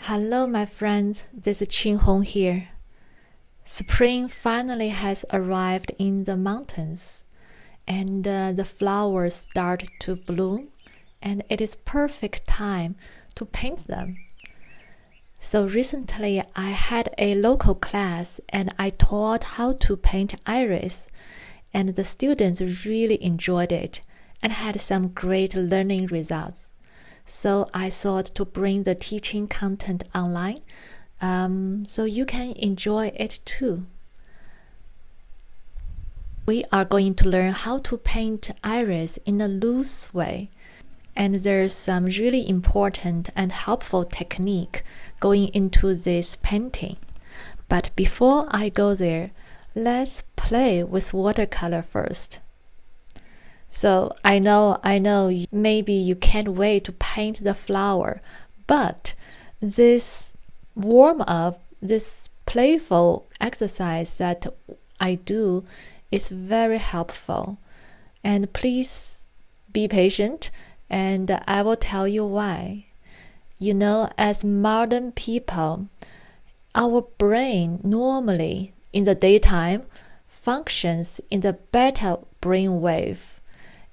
Hello, my friends. This is Qing Hong here. Spring finally has arrived in the mountains, and the flowers start to bloom, and it is perfect time to paint them. So recently, I had a local class, and I taught how to paint iris, and the students really enjoyed it and had some great learning results. So I thought to bring the teaching content online so you can enjoy it too. We are going to learn how to paint iris in a loose way. And there's some really important and helpful technique going into this painting. But before I go there, let's play with watercolor first. So I know maybe you can't wait to paint the flower, but this warm-up, this playful exercise that I do is very helpful. And please be patient, and I will tell you why. You know, as modern people, our brain normally in the daytime functions in the beta brainwave.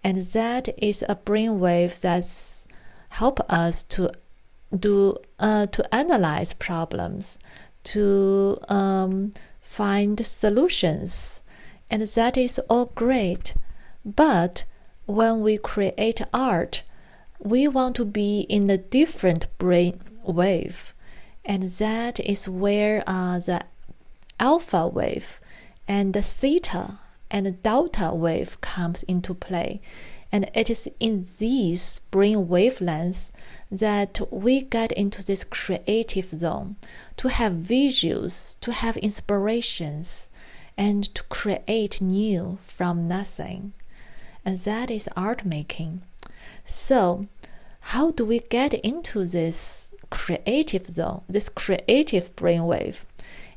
And that is a brainwave that's help us to analyze problems, to find solutions, and that is all great. But when we create art, we want to be in a different brainwave, and that is where the alpha wave and the theta and delta wave comes into play. And it is in these brain wavelengths that we get into this creative zone, to have visuals, to have inspirations, and to create new from nothing. And that is art making. So how do we get into this creative zone, this creative brainwave?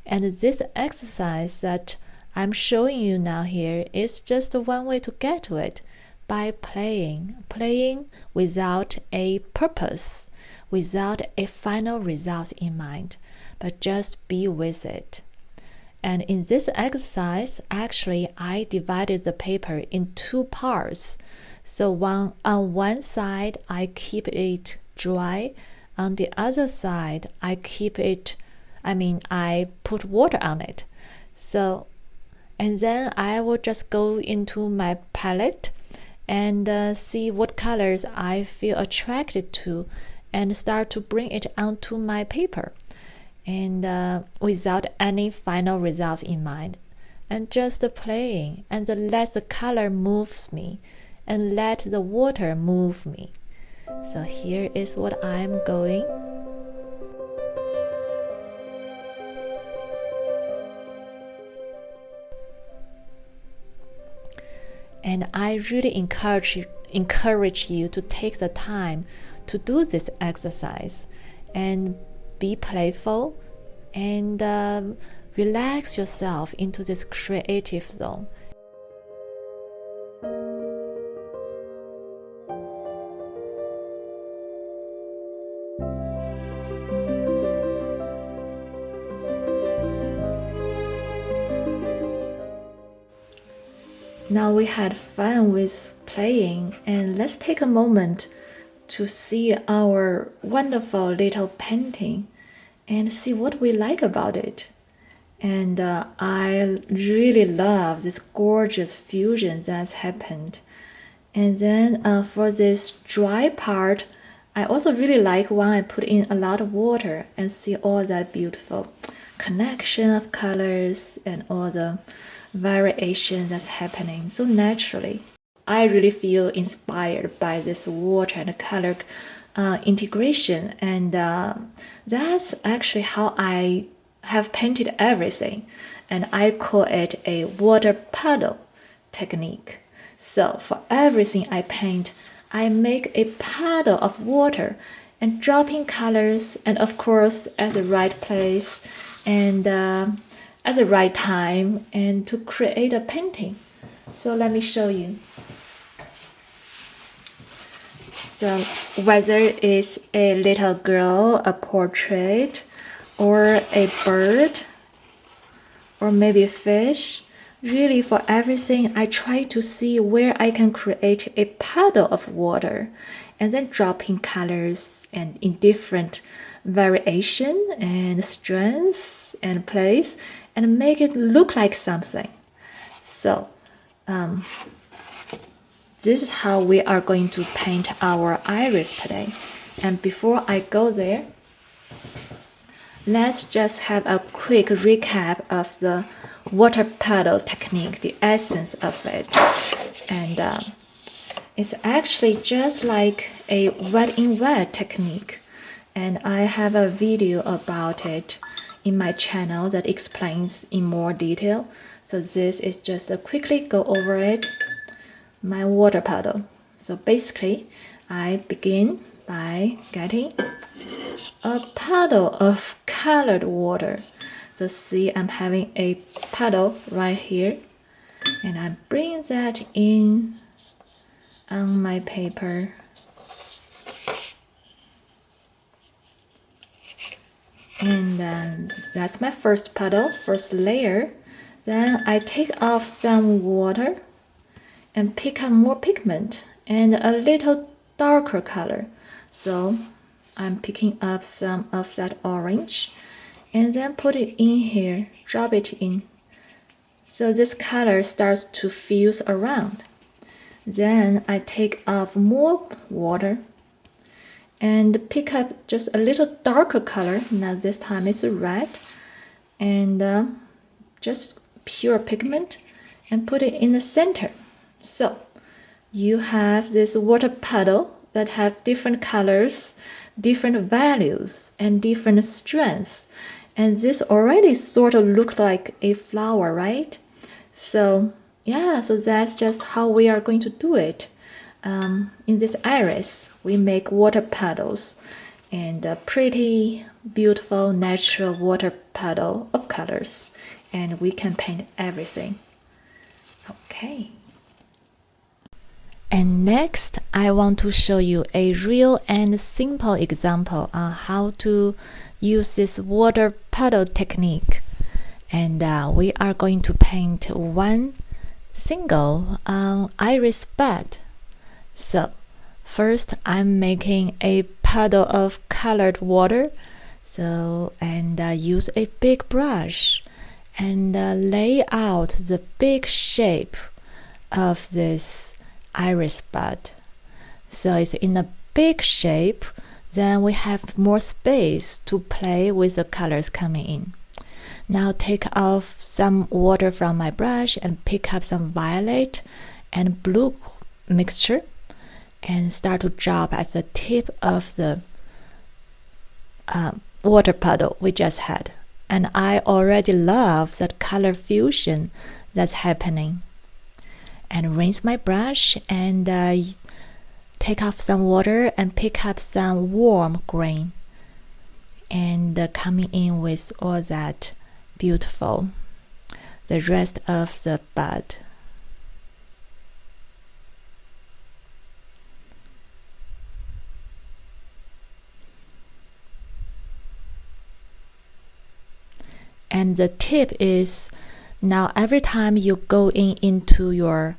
And this exercise that I'm showing you now here is just one way to get to it, by playing without a purpose, without a final result in mind, but just be with it. And in this exercise, actually, I divided the paper in two parts. So on one side, I keep it dry. On the other side, I put water on it. And then I will just go into my palette and see what colors I feel attracted to and start to bring it onto my paper, and without any final results in mind, and just playing and let the color moves me and let the water move me. So here is what I'm going. And I really encourage you to take the time to do this exercise and be playful and relax yourself into this creative zone. Now we had fun with playing, and let's take a moment to see our wonderful little painting and see what we like about it. And I really love this gorgeous fusion that's happened. And then for this dry part, I also really like when I put in a lot of water and see all that beautiful connection of colors and all the variation that's happening so naturally. I really feel inspired by this water and color integration, and that's actually how I have painted everything, and I call it a water puddle technique. So for everything I paint, I make a puddle of water and dropping colors, and of course at the right place and at the right time, and to create a painting. So let me show you. So whether it's a little girl, a portrait, or a bird, or maybe a fish, really for everything I try to see where I can create a puddle of water and then drop in colors and in different variation and strengths and place and make it look like something. So this is how we are going to paint our iris today. And before I go there, let's just have a quick recap of the water puddle technique, the essence of it. And it's actually just like a wet in wet technique. And I have a video about it in my channel that explains in more detail. So this is just a quickly go over it. My water puddle. So basically, I begin by getting a puddle of colored water. So see, I'm having a puddle right here, and I bring that in on my paper. And then that's my first puddle, first layer. Then I take off some water and pick up more pigment and a little darker color. So I'm picking up some of that orange and then put it in here, drop it in. So this color starts to fuse around. Then I take off more water and pick up just a little darker color. Now this time it's red, and just pure pigment and put it in the center. So you have this water puddle that have different colors, different values, and different strengths. And this already sort of looks like a flower, right? So yeah, so that's just how we are going to do it. In this iris, we make water puddles and a pretty beautiful natural water puddle of colors. And we can paint everything. Okay. And next, I want to show you a real and simple example on how to use this water puddle technique. And we are going to paint one single iris bud. So first, I'm making a puddle of colored water. And use a big brush and lay out the big shape of this iris bud. So it's in a big shape, then we have more space to play with the colors coming in. Now take off some water from my brush and pick up some violet and blue mixture and start to drop at the tip of the water puddle we just had. And I already love that color fusion that's happening. And rinse my brush and take off some water and pick up some warm green. And coming in with all that beautiful, the rest of the bud. And the tip is, now every time you go into your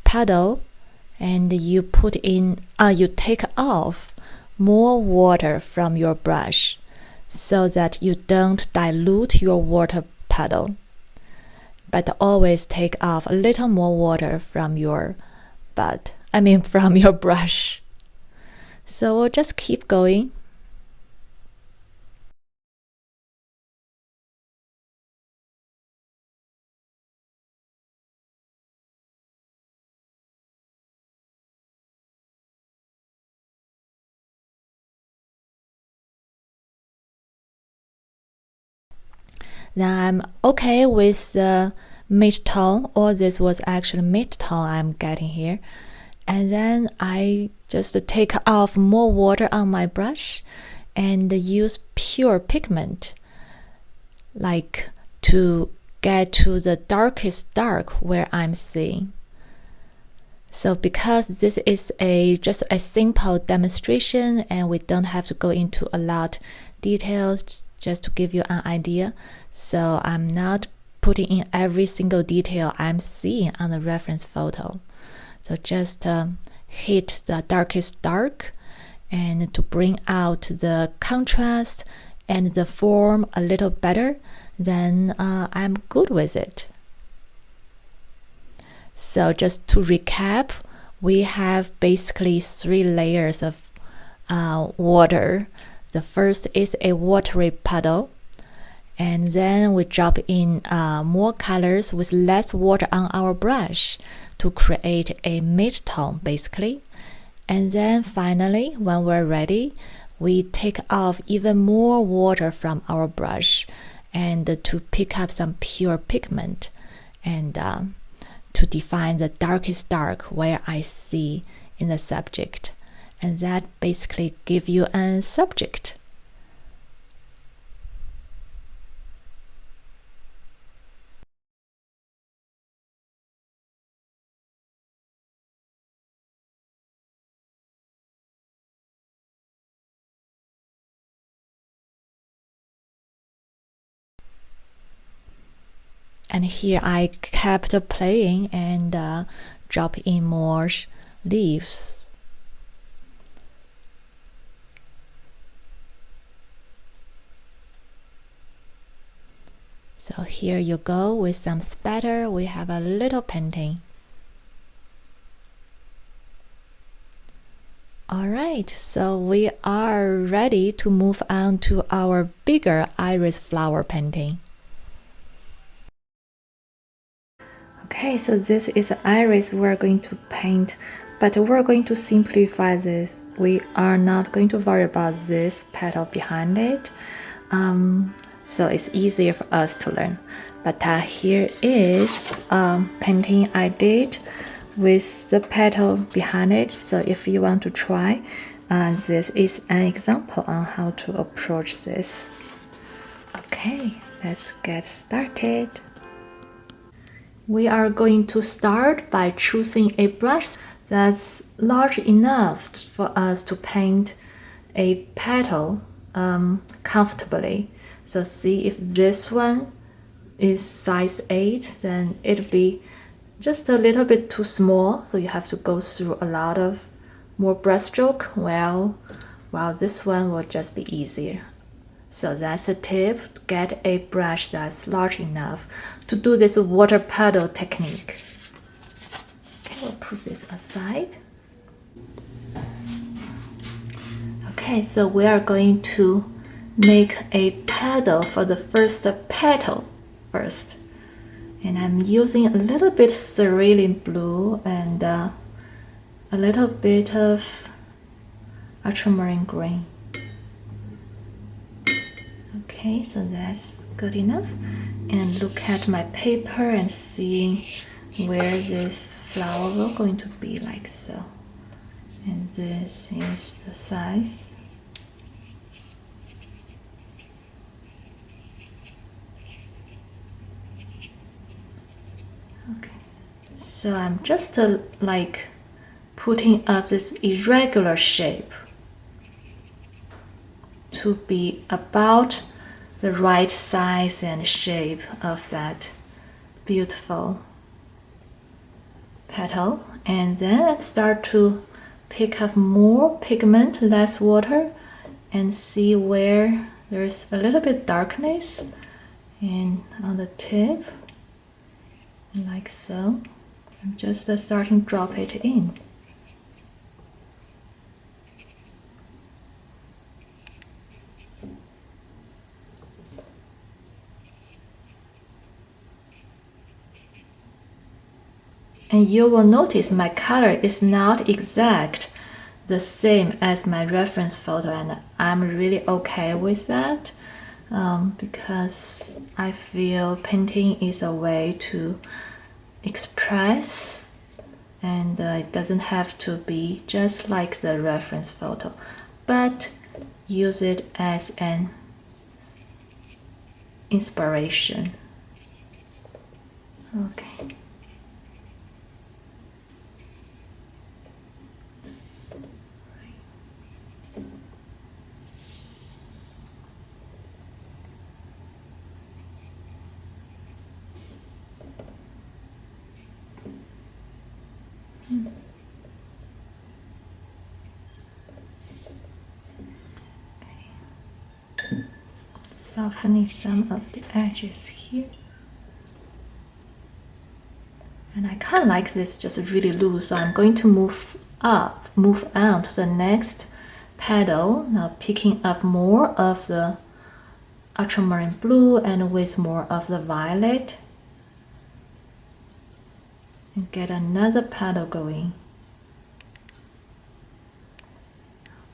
puddle and you put in, you take off more water from your brush so that you don't dilute your water puddle, but always take off a little more water from your from your brush. So we'll just keep going. Then I'm okay with the mid-tone, or this was actually mid-tone I'm getting here. And then I just take off more water on my brush and use pure pigment, like to get to the darkest dark where I'm seeing. So because this is just a simple demonstration and we don't have to go into a lot details, just to give you an idea, so I'm not putting in every single detail I'm seeing on the reference photo. So just hit the darkest dark and to bring out the contrast and the form a little better, then I'm good with it. So just to recap, we have basically 3 layers of water. The first is a watery puddle, and then we drop in more colors with less water on our brush to create a mid-tone basically. And then finally, when we're ready, we take off even more water from our brush and to pick up some pure pigment and to define the darkest dark where I see in the subject. And that basically gives you a subject. And here I kept playing and drop in more leaves. So here you go with some spatter, we have a little painting. Alright, so we are ready to move on to our bigger iris flower painting. Okay, so this is the iris we're going to paint, but we're going to simplify this. We are not going to worry about this petal behind it, so it's easier for us to learn. But here is painting I did with the petal behind it. So if you want to try, this is an example on how to approach this. Okay, let's get started. We are going to start by choosing a brush that's large enough for us to paint a petal comfortably. So see if this one is size 8, then it'll be just a little bit too small, so you have to go through a lot of more brushstroke, while this one will just be easier. So that's a tip, to get a brush that's large enough to do this water puddle technique. Okay, we'll put this aside. Okay, so we are going to make a puddle for the first petal first. And I'm using a little bit cerulean blue and a little bit of ultramarine green. Okay, so that's good enough. And look at my paper and seeing where this flower will going to be, like so. And this is the size. Okay, so I'm just like putting up this irregular shape to be about the right size and shape of that beautiful petal. And then I start to pick up more pigment, less water, and see where there's a little bit darkness and on the tip, like so. I'm just starting to drop it in. And you will notice my color is not exact the same as my reference photo, and I'm really okay with that because I feel painting is a way to express, and it doesn't have to be just like the reference photo, but use it as an inspiration. Okay. softening some of the edges here. And I kind of like this just really loose, so I'm going to move on to the next petal. Now picking up more of the ultramarine blue and with more of the violet. And get another petal going.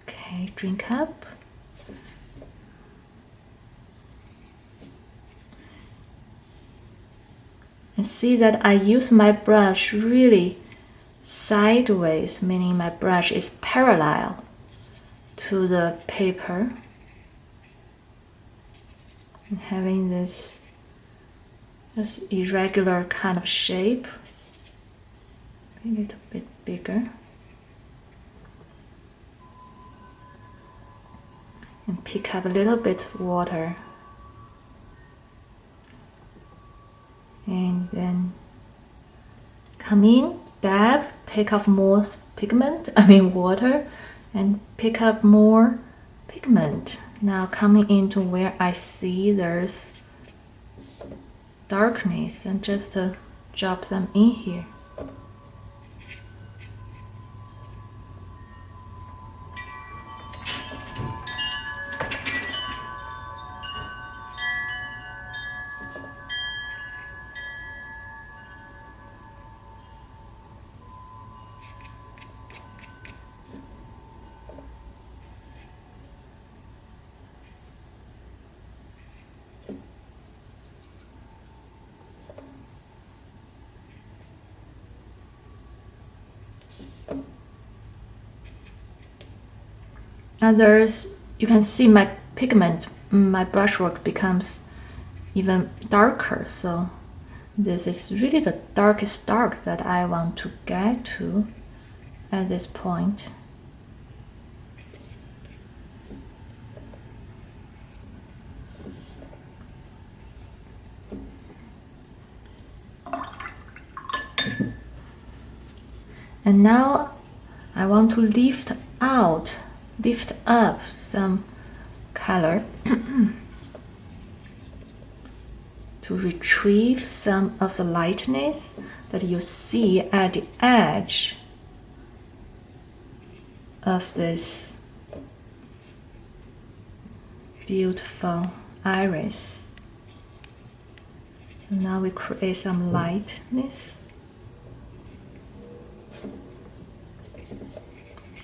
Okay, drink up. And see that I use my brush really sideways, meaning my brush is parallel to the paper. And having this irregular kind of shape. A little bit bigger. And pick up a little bit of water. And then come in, dab, take off more water, and pick up more pigment. Now coming into where I see there's darkness, and just drop them in here. Now you can see my pigment, my brushwork becomes even darker. So this is really the darkest dark that I want to get to at this point. And now I want to lift up some color to retrieve some of the lightness that you see at the edge of this beautiful iris. And now we create some lightness.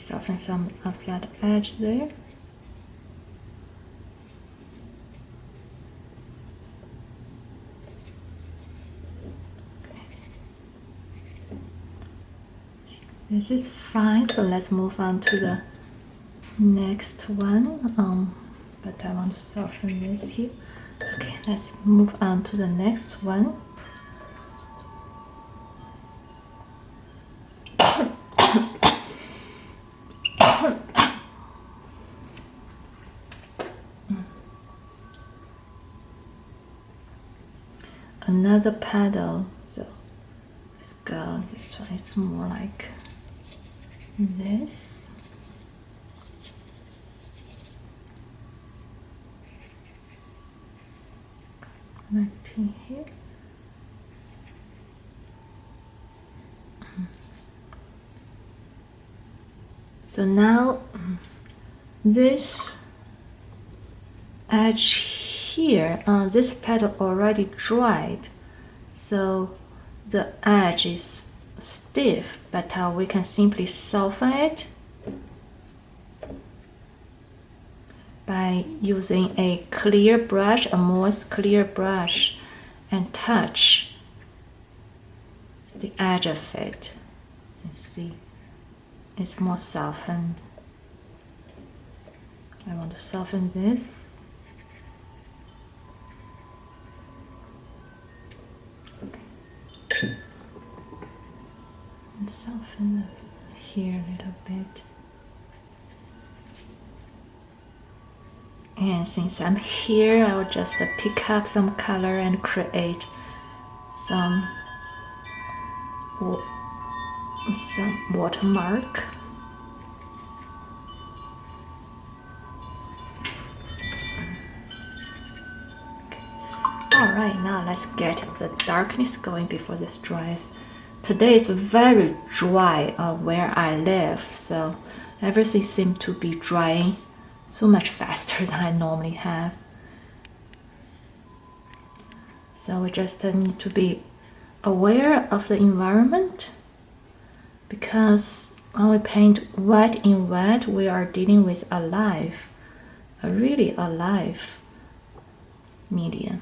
Soften some of that edge there. This is fine, so let's move on to the next one. But I want to soften this here. Okay, let's move on to the next one. Another petal, so let's go this one. It's more like this. Connecting here. So now this edge here, this petal already dried, so the edge is stiff, but we can simply soften it by using a clear brush, a moist clear brush, and touch the edge of it. You see, it's more softened. I want to soften this. And soften here a little bit. And since I'm here, I will just pick up some color and create some watermark. Alright, now let's get the darkness going before this dries. Today is very dry where I live, so everything seems to be drying so much faster than I normally have. So we just need to be aware of the environment, because when we paint wet in wet, we are dealing with a really alive medium.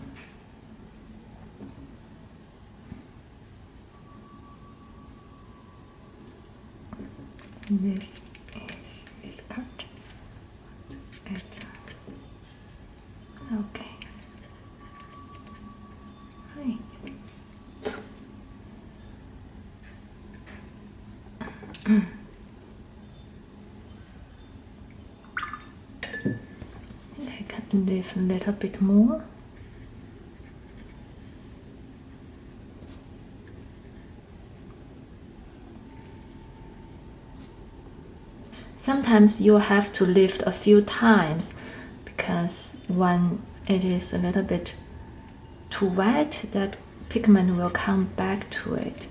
This is this part. Okay. Hi. I think I can leave a little bit more. Sometimes you have to lift a few times, because when it is a little bit too wet, that pigment will come back to it.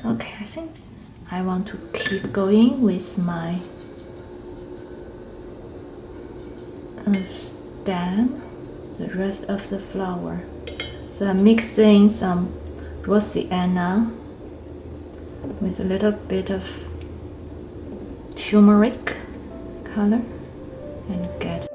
Okay, I think I want to keep going with my stem, the rest of the flower. So I'm mixing some raw sienna with a little bit of turmeric color and get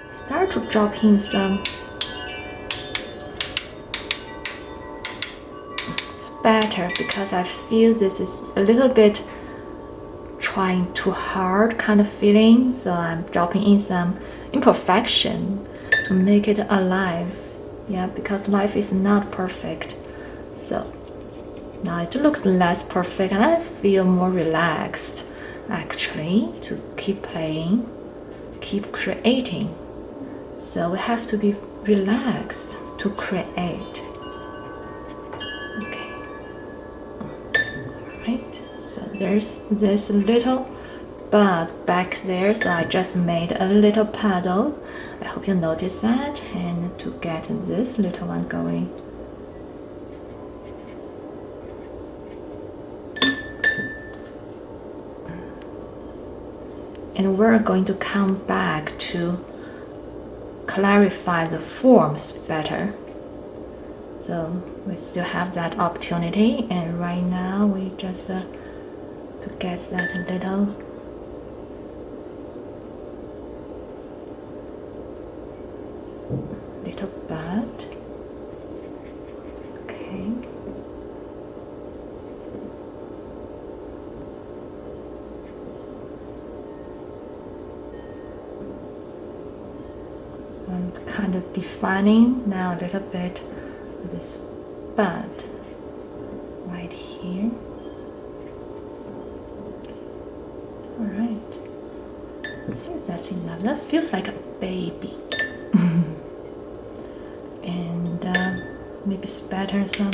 start to drop in some spatter, because I feel this is a little bit trying too hard kind of feeling, so I'm dropping in some imperfection to make it alive. Yeah, because life is not perfect. So now it looks less perfect and I feel more relaxed actually to keep playing, keep creating. So we have to be relaxed to create. Okay. Alright, so there's this little bud back there, so I just made a little puddle. I hope you notice that. And to get this little one going, and we're going to come back to clarify the forms better. So we still have that opportunity, and right now we just to get that little bud. Okay. I'm kind of defining now a little bit this bud right here. All right, I think that's enough. That feels like a baby. And maybe spatter some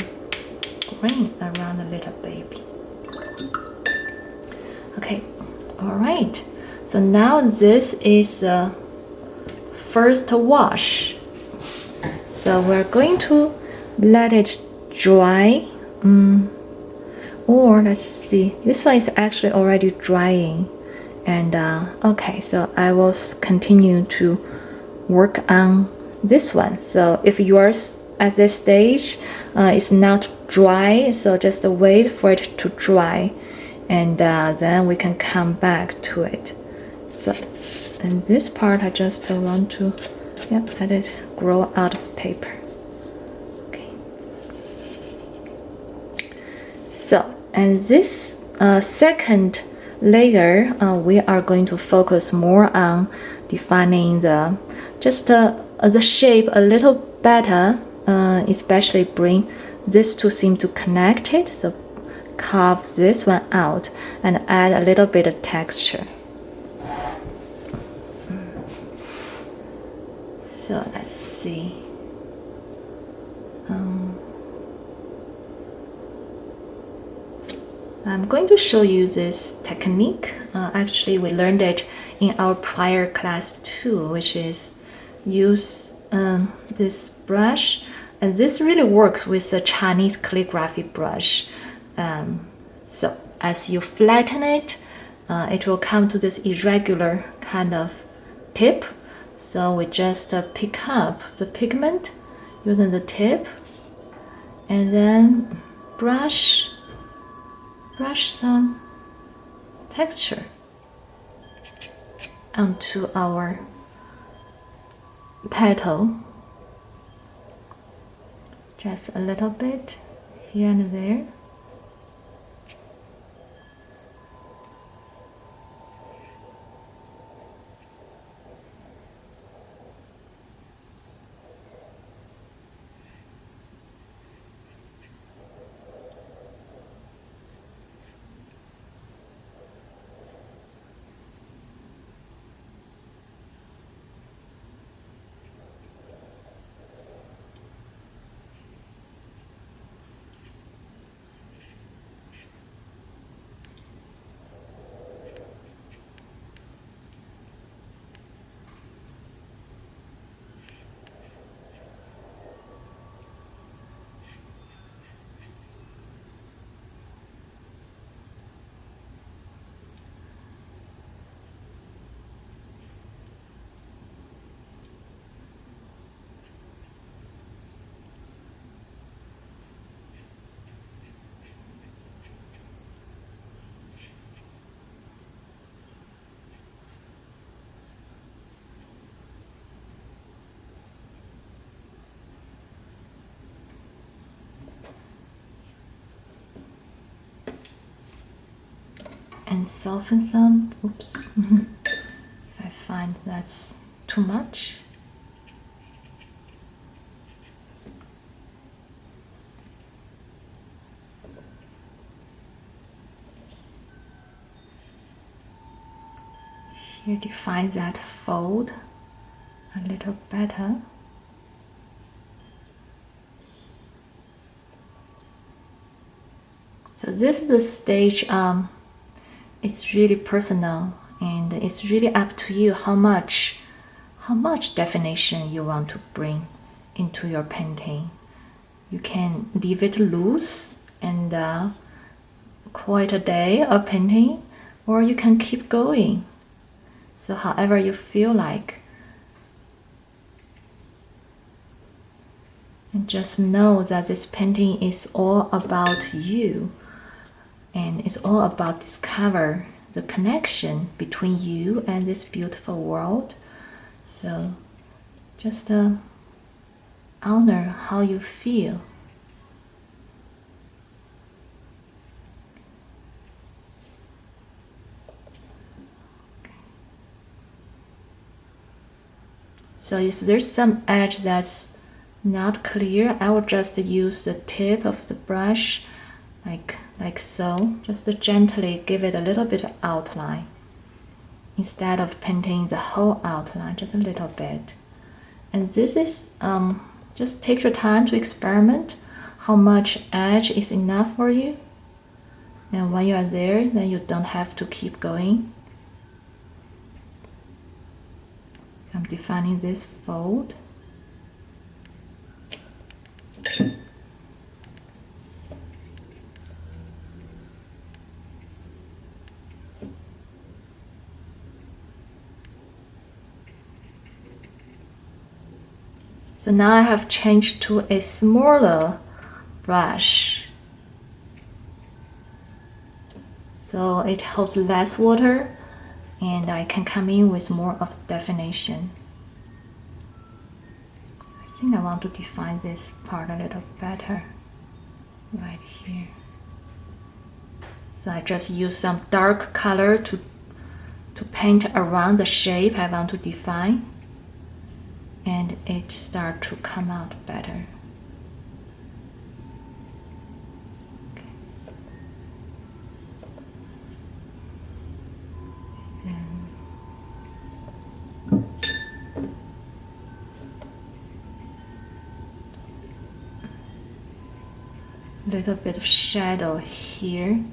green around the little baby. Okay, all right. So now this is the first wash. So we're going to let it dry. Or let's see, this one is actually already drying. And okay, so I will continue to work on this one. So if yours at this stage is not dry, so just wait for it to dry, and then we can come back to it. So and this part I just want to let it grow out of the paper. Okay. So and this second layer we are going to focus more on defining the shape a little better, especially bring these two seem to connect it, so carve this one out and add a little bit of texture. So let's see. I'm going to show you this technique. Actually, we learned it in our prior class too, which is use this brush, and this really works with the Chinese calligraphy brush. So as you flatten it, it will come to this irregular kind of tip. So we just pick up the pigment using the tip, and then brush some texture onto our petal, just a little bit here and there. And soften some. Oops. If I find that's too much. Here, define that fold a little better. So this is a stage, it's really personal, and it's really up to you how much definition you want to bring into your painting. You can leave it loose and call it a day of painting, or you can keep going. So however you feel like. And just know that this painting is all about you, and it's all about discover the connection between you and this beautiful world. So just honor how you feel. So if there's some edge that's not clear, I will just use the tip of the brush like so, just to gently give it a little bit of outline instead of painting the whole outline, just a little bit. And this is just take your time to experiment how much edge is enough for you, and when you are there, then you don't have to keep going. I'm defining this fold. So now I have changed to a smaller brush. So it holds less water and I can come in with more of definition. I think I want to define this part a little better right here. So I just use some dark color to paint around the shape I want to define, and it starts to come out better. Okay. A little bit of shadow here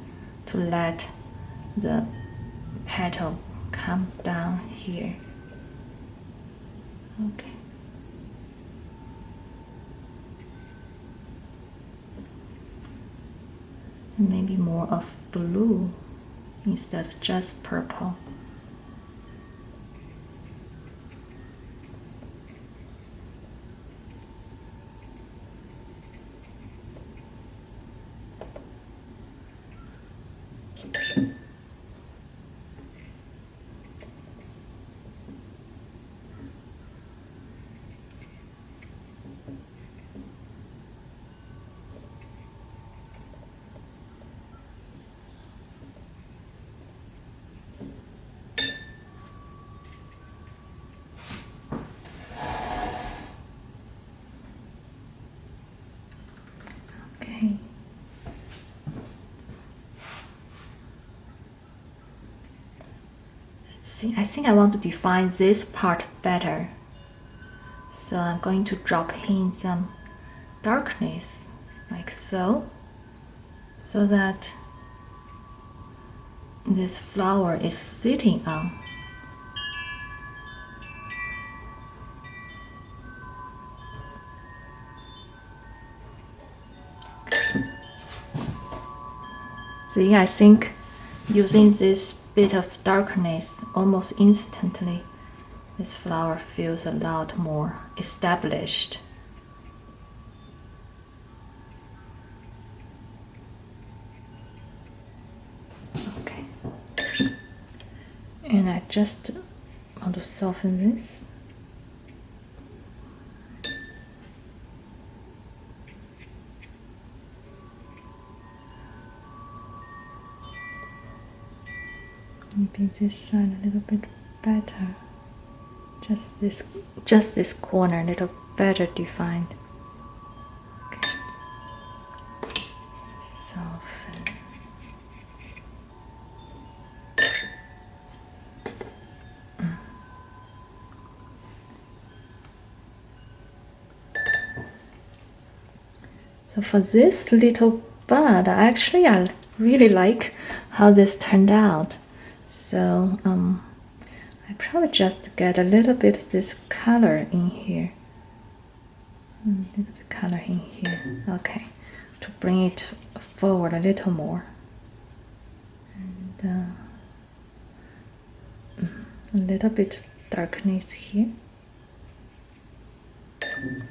to let the petal come down here. Okay. And maybe more of blue instead of just purple. Okay. See, I think I want to define this part better. So I'm going to drop in some darkness like so, so that this flower is sitting on. See, I think using this bit of darkness almost instantly, this flower feels a lot more established. Okay. And I just want to soften this. Maybe this side a little bit better. Just this corner a little better defined. Okay. Soften. So for this little bud, I really like how this turned out. So I probably just get a little bit of this color in here. A little bit of color in here. Okay, to bring it forward a little more. And a little bit darkness here. Okay,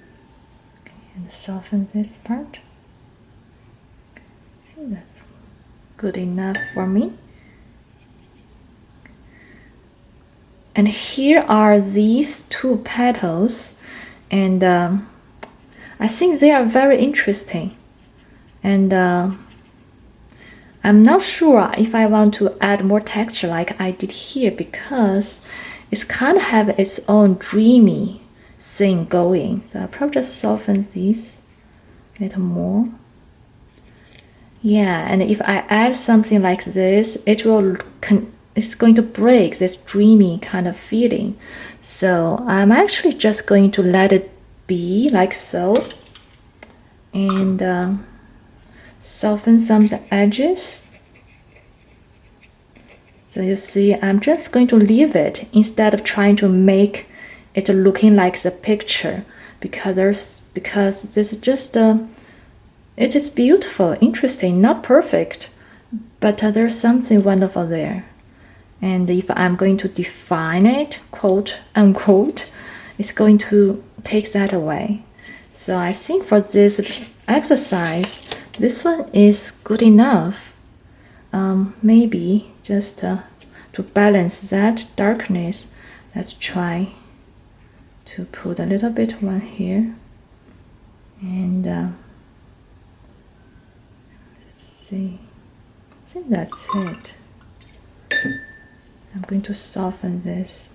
and soften this part. I think that's good enough for me. And here are these two petals, and I think they are very interesting. And I'm not sure if I want to add more texture like I did here, because it's kind of have its own dreamy thing going. So I'll probably just soften these a little more. Yeah, and if I add something like this, it's going to break this dreamy kind of feeling. So I'm actually just going to let it be like so, and soften some of the edges. So you see, I'm just going to leave it instead of trying to make it looking like the picture, because this is just it is beautiful, interesting, not perfect, but there's something wonderful there. And if I'm going to define it, quote unquote, it's going to take that away. So I think for this exercise, this one is good enough. Maybe just to balance that darkness, let's try to put a little bit one here, and let's see, I think that's it. I'm going to soften this.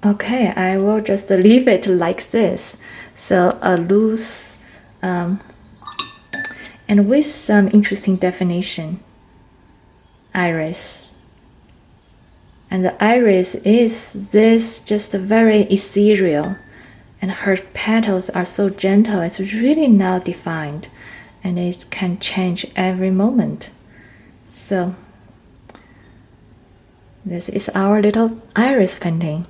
Okay, I will just leave it like this. So a loose and with some interesting definition iris. And the iris is this just very ethereal, and her petals are so gentle. It's really now defined, and it can change every moment. So this is our little iris painting.